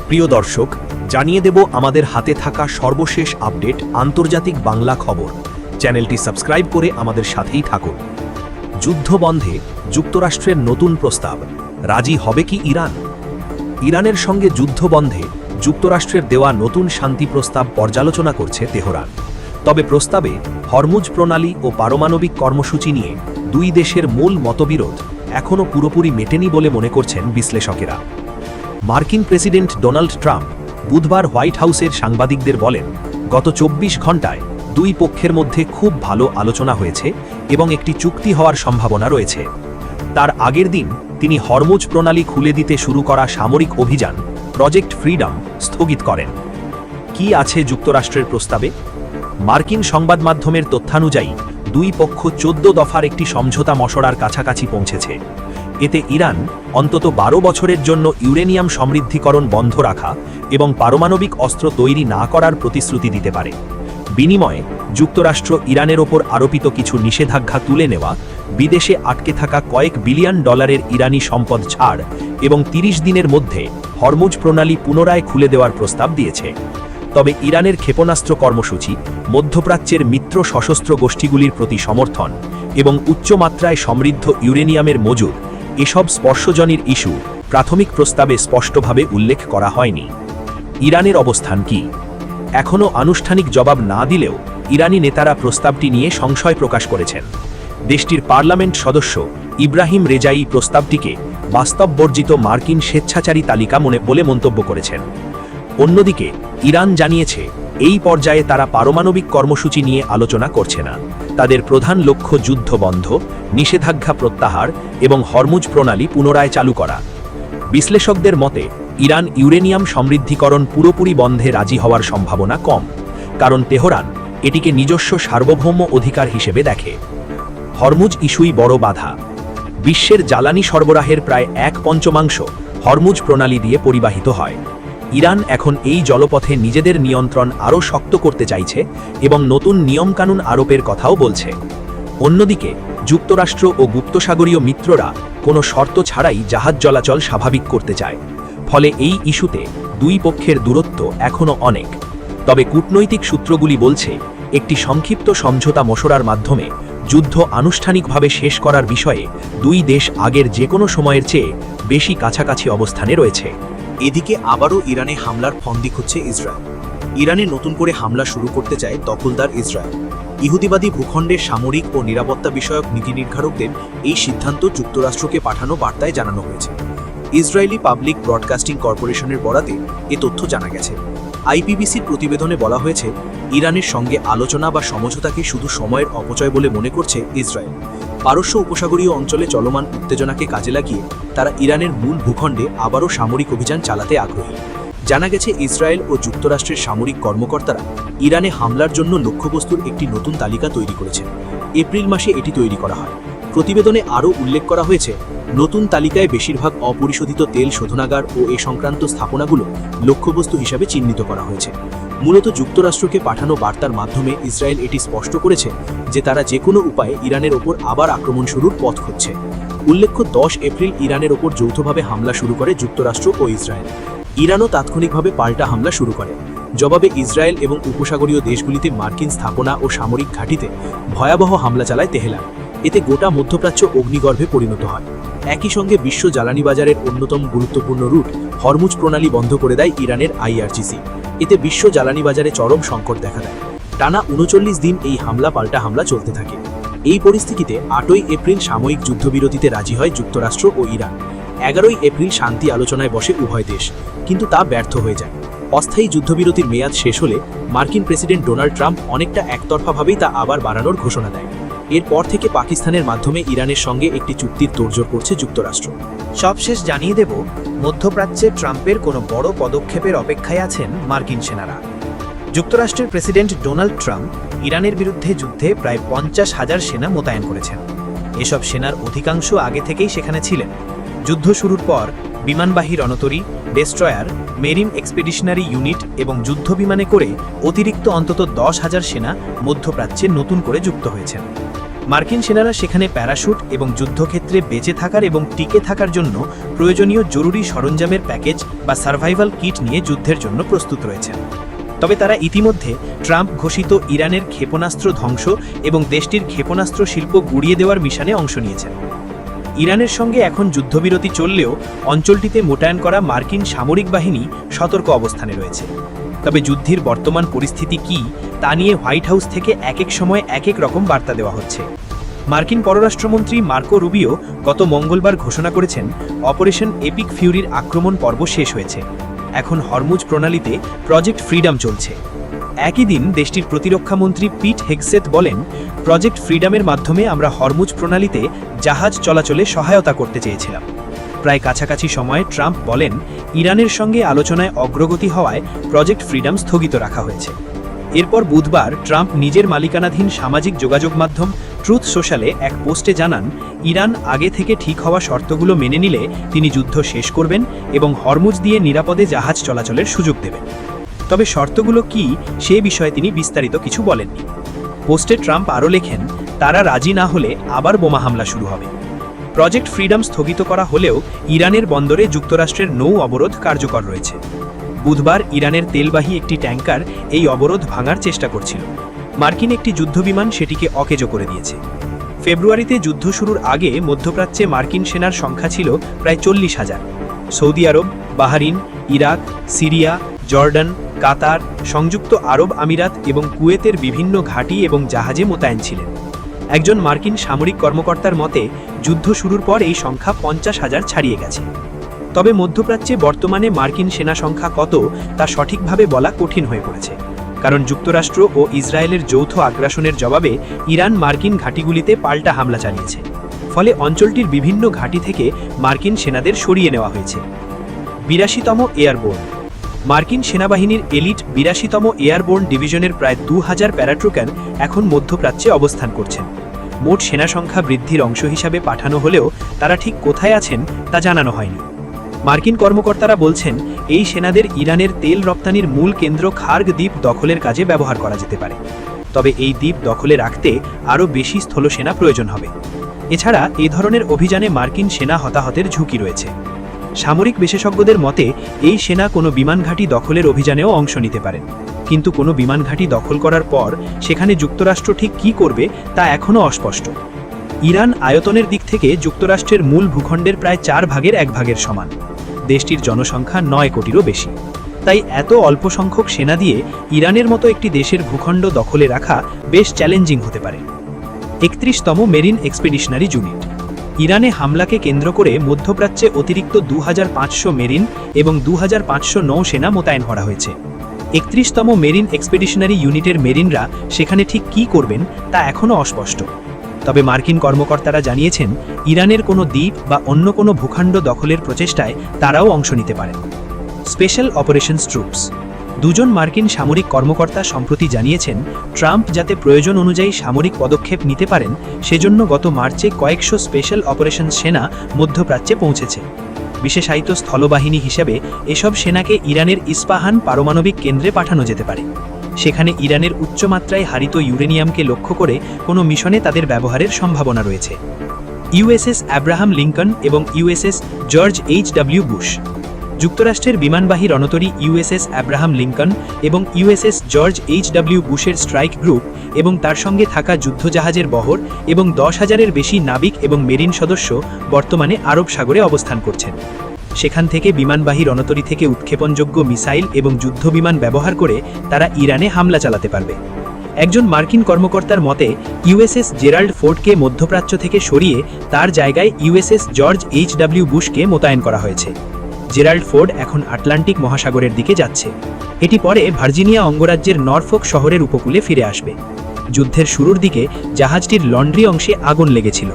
প্রিয় দর্শক, জানিয়ে দেব আমাদের হাতে থাকা সর্বশেষ আপডেট আন্তর্জাতিক বাংলা খবর। চ্যানেলটি সাবস্ক্রাইব করে আমাদের সাথেই থাকুন। যুদ্ধ বন্ধে যুক্তরাষ্ট্রের নতুন প্রস্তাব, রাজি হবে কি ইরান? ইরানের সঙ্গে যুদ্ধ বন্ধে যুক্তরাষ্ট্রের দেওয়া নতুন শান্তি প্রস্তাব পর্যালোচনা করছে তেহরান। তবে প্রস্তাবে হরমুজ প্রণালী ও পারমাণবিক কর্মসূচি নিয়ে দুই দেশের মূল মতবিরোধ এখনও পুরোপুরি মেটেনি বলে মনে করছেন বিশ্লেষকেরা। মার্কিন প্রেসিডেন্ট ডোনাল্ড ট্রাম্প বুধবার হোয়াইট হাউসের সাংবাদিকদের বলেন, গত ২৪ ঘণ্টায় দুই পক্ষের মধ্যে খুব ভালো আলোচনা হয়েছে এবং একটি চুক্তি হওয়ার সম্ভাবনা রয়েছে। তার আগের দিন তিনি হরমুজ প্রণালী খুলে দিতে শুরু করা সামরিক অভিযান প্রজেক্ট ফ্রিডম স্থগিত করেন। কি আছে যুক্তরাষ্ট্রের প্রস্তাবে? মার্কিন সংবাদ মাধ্যমের তথ্যানুযায়ী দুই পক্ষ ১৪ দফার একটি সমঝোতা মসড়ার কাছাকাছি পৌঁছেছে। এতে ইরান অন্তত ১২ বছরের জন্য ইউরেনিয়াম সমৃদ্ধিকরণ বন্ধ রাখা এবং পারমাণবিক অস্ত্র তৈরি না করার প্রতিশ্রুতি দিতে পারে। বিনিময়ে যুক্তরাষ্ট্র ইরানের ওপর আরোপিত কিছু নিষেধাজ্ঞা তুলে নেওয়া, বিদেশে আটকে থাকা কয়েক বিলিয়ন ডলারের ইরানি সম্পদ ছাড় এবং ৩০ দিনের মধ্যে হরমুজ প্রণালী পুনরায় খুলে দেওয়ার প্রস্তাব দিয়েছে। তবে ইরানের ক্ষেপণাস্ত্র কর্মসূচি, মধ্যপ্রাচ্যের মিত্র সশস্ত্র গোষ্ঠীগুলির প্রতি সমর্থন এবং উচ্চমাত্রায় সমৃদ্ধ ইউরেনিয়ামের মজুদ, এসব স্পর্শজনিত ইস্যু প্রাথমিক প্রস্তাবে স্পষ্টভাবে উল্লেখ করা হয়নি। ইরানের অবস্থান কি? এখনও আনুষ্ঠানিক জবাব না দিলেও ইরানি নেতারা প্রস্তাবটি নিয়ে সংশয় প্রকাশ করেছেন। দেশটির পার্লামেন্ট সদস্য ইব্রাহিম রেজাই প্রস্তাবটিকে বাস্তববর্জিত মার্কিন স্বেচ্ছাচারী তালিকা বলে মন্তব্য করেছেন। অন্যদিকে ইরান জানিয়েছে, এই পর্যায়ে তারা পারমাণবিক কর্মসূচি নিয়ে আলোচনা করছে না। তাদের প্রধান লক্ষ্য যুদ্ধ বন্ধ, নিষেধাজ্ঞা প্রত্যাহার এবং হরমুজ প্রণালী পুনরায় চালু করা। বিশ্লেষকদের মতে ইরান ইউরেনিয়াম সমৃদ্ধিকরণ পুরোপুরি বন্ধে রাজি হওয়ার সম্ভাবনা কম, কারণ তেহরান এটিকে নিজস্ব সার্বভৌম অধিকার হিসেবে দেখে। হরমুজ ইস্যুই বড় বাধা। বিশ্বের জ্বালানি সরবরাহের প্রায় ১/৫ হরমুজ প্রণালী দিয়ে পরিবাহিত হয়। ইরান এখন এই জলপথে নিজেদের নিয়ন্ত্রণ আরও শক্ত করতে চাইছে এবং নতুন নিয়মকানুন আরোপের কথাও বলছে। অন্যদিকে যুক্তরাষ্ট্র ও গুপ্তসাগরীয় মিত্ররা কোনো শর্ত ছাড়াই জাহাজ চলাচল স্বাভাবিক করতে চায়। ফলে এই ইস্যুতে দুই পক্ষের দূরত্ব এখনও অনেক। তবে কূটনৈতিক সূত্রগুলি বলছে, একটি সংক্ষিপ্ত সমঝোতা মসড়ার মাধ্যমে যুদ্ধ আনুষ্ঠানিকভাবে শেষ করার বিষয়ে দুই দেশ আগের যে কোনো সময়ের চেয়ে বেশি কাছাকাছি অবস্থানে রয়েছে। এদিকে আবারও ইরানে হামলার ফন্দি খুঁজছে ইসরায়েল। ইরানে নতুন করে হামলা শুরু করতে চায় দখলদার ইসরায়েল। ইহুদিবাদী ভূখণ্ডের সামরিক ও নিরাপত্তা বিষয়ক নীতি নির্ধারকদের এই সিদ্ধান্ত যুক্তরাষ্ট্রকে পাঠানো বার্তায় জানানো হয়েছে। ইসরায়েলি পাবলিক ব্রডকাস্টিং কর্পোরেশনের বরাতে এ তথ্য জানা গেছে। আইপিবিসির প্রতিবেদনে বলা হয়েছে, ইরানের সঙ্গে আলোচনা বা সমঝোতাকে শুধু সময়ের অপচয় বলে মনে করছে ইসরায়েল। পারস্য উপসাগরীয় অঞ্চলে চলমান উত্তেজনাকে কাজে লাগিয়ে তারা ইরানের মূল ভূখণ্ডে আবারও সামরিক অভিযান চালাতে আগ্রহী। জানা গেছে, ইসরায়েল ও যুক্তরাষ্ট্রের সামরিক কর্মকর্তারা ইরানে হামলার জন্য লক্ষ্যবস্তুর একটি নতুন তালিকা তৈরি করেছেন। এপ্রিল মাসে এটি তৈরি করা হয়। প্রতিবেদনে আরও উল্লেখ করা হয়েছে, নতুন তালিকায় বেশিরভাগ অপরিশোধিত তেল শোধনাগার ও এ সংক্রান্ত স্থাপনাগুলো লক্ষ্যবস্তু হিসাবে চিহ্নিত করা হয়েছে। মূলত যুক্তরাষ্ট্রকে পাঠানো বার্তার মাধ্যমে ইসরায়েল এটি স্পষ্ট করেছে যে তারা যে কোনো উপায়ে ইরানের ওপর আবার আক্রমণ শুরুর পথ খুঁজছে। উল্লেখ্য, ১০ এপ্রিল ইরানের ওপর যৌথভাবে হামলা শুরু করে যুক্তরাষ্ট্র ও ইসরায়েল। ইরানও তাৎক্ষণিকভাবে পাল্টা হামলা শুরু করে। জবাবে ইসরায়েল এবং উপসাগরীয় দেশগুলিতে মার্কিন স্থাপনা ও সামরিক ঘাঁটিতে ভয়াবহ হামলা চালায় তেহরান। এতে গোটা মধ্যপ্রাচ্য অগ্নিগর্ভে পরিণত হয়। একই সঙ্গে বিশ্ব জ্বালানি বাজারের অন্যতম গুরুত্বপূর্ণ রুট হরমুজ প্রণালী বন্ধ করে দেয় ইরানের আইআরজিসি। এতে বিশ্ব জ্বালানি বাজারে চরম সংকট দেখা দেয়। টানা ৩৯ দিন এই হামলা পাল্টা হামলা চলতে থাকে। এই পরিস্থিতিতে ৮ই এপ্রিল সাময়িক যুদ্ধবিরতিতে রাজি হয় যুক্তরাষ্ট্র ও ইরান। ১১ই এপ্রিল শান্তি আলোচনায় বসে উভয় দেশ, কিন্তু তা ব্যর্থ হয়ে যায়। অস্থায়ী যুদ্ধবিরতির মেয়াদ শেষ হলে মার্কিন প্রেসিডেন্ট ডোনাল্ড ট্রাম্প অনেকটা একতরফাভাবেই তা আবার বাড়ানোর ঘোষণা দেয়। এরপর থেকে পাকিস্তানের মাধ্যমে ইরানের সঙ্গে একটি চুক্তির তোড়জোড় করছে যুক্তরাষ্ট্র। সবশেষ জানিয়ে দেব, মধ্যপ্রাচ্যে ট্রাম্পের কোনো বড় পদক্ষেপের অপেক্ষায় আছেন মার্কিন সেনারা। যুক্তরাষ্ট্রের প্রেসিডেন্ট ডোনাল্ড ট্রাম্প ইরানের বিরুদ্ধে যুদ্ধে প্রায় ৫০,০০০ সেনা মোতায়েন করেছেন। এসব সেনার অধিকাংশ আগে থেকেই সেখানে ছিলেন। যুদ্ধ শুরুর পর বিমানবাহী রণতরী, ডেস্ট্রয়ার, মেরিন এক্সপেডিশনারি ইউনিট এবং যুদ্ধ বিমানে করে অতিরিক্ত অন্তত ১০,০০০ সেনা মধ্যপ্রাচ্যে নতুন করে যুক্ত হয়েছেন। মার্কিন সেনারা সেখানে প্যারাশুট এবং যুদ্ধক্ষেত্রে বেঁচে থাকার এবং টিকে থাকার জন্য প্রয়োজনীয় জরুরি সরঞ্জামের প্যাকেজ বা সার্ভাইভাল কিট নিয়ে যুদ্ধের জন্য প্রস্তুত রয়েছেন। তবে তারা ইতিমধ্যে ট্রাম্প ঘোষিত ইরানের ক্ষেপণাস্ত্র ধ্বংস এবং দেশটির ক্ষেপণাস্ত্র শিল্প গুড়িয়ে দেওয়ার মিশনে অংশ নিয়েছেন। ইরানের সঙ্গে এখন যুদ্ধবিরতি চললেও অঞ্চলটিতে মোতায়েন করা মার্কিন সামরিক বাহিনী সতর্ক অবস্থানে রয়েছে। তবে যুদ্ধের বর্তমান পরিস্থিতি কি তা নিয়ে হোয়াইট হাউস থেকে এক এক সময় এক এক রকম বার্তা দেওয়া হচ্ছে। মার্কিন পররাষ্ট্রমন্ত্রী মার্কো রুবিও গত মঙ্গলবার ঘোষণা করেছেন, অপারেশন এপিক ফিউরির আক্রমণ পর্ব শেষ হয়েছে, এখন হরমুজ প্রণালীতে প্রজেক্ট ফ্রিডম চলছে। একই দিন দেশটির প্রতিরক্ষামন্ত্রী পিট হেগসেথ বলেন, প্রজেক্ট ফ্রিডমের মাধ্যমে আমরা হরমুজ প্রণালীতে জাহাজ চলাচলে সহায়তা করতে চেয়েছিলাম। প্রায় কাছাকাছি সময়ে ট্রাম্প বলেন, ইরানের সঙ্গে আলোচনায় অগ্রগতি হওয়ায় প্রজেক্ট ফ্রিডম স্থগিত রাখা হয়েছে। এরপর বুধবার ট্রাম্প নিজের মালিকানাধীন সামাজিক যোগাযোগ মাধ্যম ট্রুথ সোশ্যালে এক পোস্টে জানান, ইরান আগে থেকে ঠিক হওয়া শর্তগুলো মেনে নিলে তিনি যুদ্ধ শেষ করবেন এবং হরমুজ দিয়ে নিরাপদে জাহাজ চলাচলের সুযোগ দেবেন। তবে শর্তগুলো কি সে বিষয়ে তিনি বিস্তারিত কিছু বলেননি। পোস্টে ট্রাম্প আরও লেখেন, তারা রাজি না হলে আবার বোমা হামলা শুরু হবে। প্রজেক্ট ফ্রিডম স্থগিত করা হলেও ইরানের বন্দরে যুক্তরাষ্ট্রের নৌ অবরোধ কার্যকর রয়েছে। বুধবার ইরানের তেলবাহী একটি ট্যাঙ্কার এই অবরোধ ভাঙার চেষ্টা করছিল। মার্কিন একটি যুদ্ধবিমান সেটিকে অকেজো করে দিয়েছে। ফেব্রুয়ারিতে যুদ্ধ শুরুর আগে মধ্যপ্রাচ্যে মার্কিন সেনার সংখ্যা ছিল প্রায় 40,000। সৌদি আরব, বাহরিন, ইরাক, সিরিয়া, জর্ডান, কাতার, সংযুক্ত আরব আমিরাত এবং কুয়েতের বিভিন্ন ঘাঁটি এবং জাহাজে মোতায়েন ছিলেন। একজন মার্কিন সামরিক কর্মকর্তার মতে, যুদ্ধ শুরুর পর এই সংখ্যা 50,000 ছাড়িয়ে গেছে। তবে মধ্যপ্রাচ্যে বর্তমানে মার্কিন সেনা সংখ্যা কত তা সঠিকভাবে বলা কঠিন হয়ে পড়েছে, কারণ যুক্তরাষ্ট্র ও ইসরায়েলের যৌথ আগ্রাসনের জবাবে ইরান মার্কিন ঘাঁটিগুলিতে পাল্টা হামলা চালিয়েছে। ফলে অঞ্চলটির বিভিন্ন ঘাঁটি থেকে মার্কিন সেনাদের সরিয়ে নেওয়া হয়েছে। 82তম এয়ারবোর্ন। মার্কিন সেনাবাহিনীর এলিট 82তম এয়ারবোর্ন ডিভিশনের প্রায় 2000 প্যারাট্রুকার এখন মধ্যপ্রাচ্যে অবস্থান করছেন। মোট সেনা সংখ্যা বৃদ্ধির অংশ হিসাবে পাঠানো হলেও তারা ঠিক কোথায় আছেন তা জানানো হয়নি। মার্কিন কর্মকর্তারা বলছেন, এই সেনাদের ইরানের তেল রপ্তানির মূল কেন্দ্র খার্গ দ্বীপ দখলের কাজে ব্যবহার করা যেতে পারে। তবে এই দ্বীপ দখলে রাখতে আরও বেশি স্থলসেনা প্রয়োজন হবে। এছাড়া এই ধরনের অভিযানে মার্কিন সেনা হতাহতের ঝুঁকি রয়েছে। সামরিক বিশেষজ্ঞদের মতে, এই সেনা কোনো বিমান ঘাঁটি দখলের অভিযানেও অংশ নিতে পারেন, কিন্তু কোনো বিমান ঘাঁটি দখল করার পর সেখানে যুক্তরাষ্ট্র ঠিক কী করবে তা এখনও অস্পষ্ট। ইরান আয়তনের দিক থেকে যুক্তরাষ্ট্রের মূল ভূখণ্ডের প্রায় 4 ভাগের 1 ভাগের সমান। দেশটির জনসংখ্যা 9 কোটিরও বেশি। তাই এত অল্প সংখ্যক সেনা দিয়ে ইরানের মতো একটি দেশের ভূখণ্ড দখলে রাখা বেশ চ্যালেঞ্জিং হতে পারে। 31তম মেরিন এক্সপেডিশনারি ইউনিট। ইরানে হামলাকে কেন্দ্র করে মধ্যপ্রাচ্যে অতিরিক্ত 2500 মেরিন এবং 2500 নৌসেনা মোতায়েন করা হয়েছে। 31তম মেরিন এক্সপেডিশনারি ইউনিটের মেরিনরা সেখানে ঠিক কী করবেন তা এখনও অস্পষ্ট। তবে মার্কিন কর্মকর্তারা জানিয়েছেন, ইরানের কোনো দ্বীপ বা অন্য কোনো ভূখণ্ড দখলের প্রচেষ্টায় তারাও অংশ নিতে পারেন। Special operations troops. 2জন মার্কিন সামরিক কর্মকর্তা সম্প্রতি জানিয়েছেন, ট্রাম্প যাতে প্রয়োজন অনুযায়ী সামরিক পদক্ষেপ নিতে পারেন সেজন্য গত মার্চে কয়েকশো স্পেশাল অপারেশনস সেনা মধ্যপ্রাচ্যে পৌঁছেছে। বিশেষায়িত স্থলবাহিনী হিসেবে এসব সেনাকে ইরানের ইস্পাহান পারমাণবিক কেন্দ্রে পাঠানো যেতে পারে। সেখানে ইরানের উচ্চমাত্রায় হারিত ইউরেনিয়ামকে লক্ষ্য করে কোনো মিশনে তাদের ব্যবহারের সম্ভাবনা রয়েছে। ইউএসএস অ্যাব্রাহাম লিঙ্কন এবং ইউএসএস জর্জ এইচ.ডব্লিউ. বুশ। যুক্তরাষ্ট্রের বিমানবাহী রণতরী ইউএসএস অ্যাব্রাহাম লিঙ্কন এবং USS George HW. বুশের strike group এবং তার সঙ্গে থাকা যুদ্ধজাহাজের বহর এবং 10,000-এর বেশি নাবিক এবং মেরিন সদস্য বর্তমানে আরব সাগরে অবস্থান করছেন। সেখান থেকে বিমানবাহী রণতরী থেকে উৎক্ষেপণযোগ্য মিসাইল এবং যুদ্ধবিমান ব্যবহার করে তারা ইরানে হামলা চালাতে পারবে। একজন মার্কিন কর্মকর্তার মতে, ইউএসএস জেরাল্ড ফোর্ডকে মধ্যপ্রাচ্য থেকে সরিয়ে তার জায়গায় ইউএসএস জর্জ এইচ.ডব্লিউ. বুশকে মোতায়েন করা হয়েছে। জেরাল্ড ফোর্ড এখন আটলান্টিক মহাসাগরের দিকে যাচ্ছে। এটি পরে ভার্জিনিয়া অঙ্গরাজ্যের নরফোক শহরের উপকূলে ফিরে আসবে। যুদ্ধের শুরুর দিকে জাহাজটির লন্ড্রি অংশে আগুন লেগেছিল।